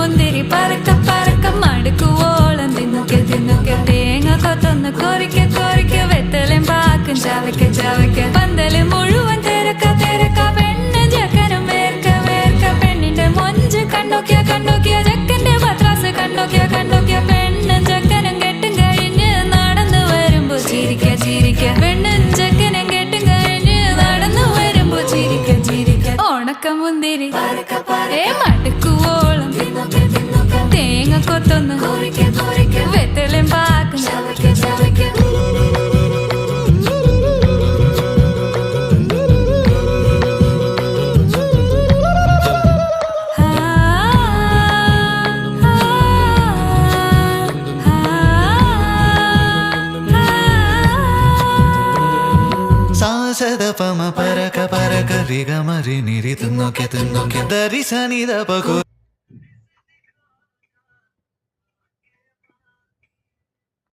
മുന്തിരി പറക്ക പറക്ക മടുക്കുവോളം തിന്നുക്കെ തിന്നുക്കെ തേങ്ങ കൊത്തൊന്ന് കൊറിക്ക കൊറിക്ക വെത്തലും പാക്കും ചവയ്ക്ക ചവയ്ക്ക പന്തല് മുഴുവൻ തിരക്ക തിരക്ക പെണ്ണ് ജക്കനും വേർക്ക വേർക്ക പെണ്ണിന്റെ മൊഞ്ച് കണ്ടോക്കിയ കണ്ടോക്കിയ ജക്കന്റെ പത്രാസ് കണ്ടോക്കിയ കണ്ടോക്കിയ പെണ്ണും ജക്കനും കെട്ടും കഴിഞ്ഞ് നടന്നു വരുമ്പോ ചിരിക്ക ചിരിക്ക പെണ്ണും ജക്കനും കെട്ടും കഴിഞ്ഞ് നടന്നു വരുമ്പോ ചിരിക്ക ചിരിക്ക ഉണക്ക മുന്തിരി മടുക്കുവോളം തേങ്ങ കൊത്തൊന്ന് വെത്തലും പാക്കും സാസദപമ പരക പരക രിഗമരി നിരി തിന്നോക്കെ തിന്നോക്കെ ദരി സനി ദപകു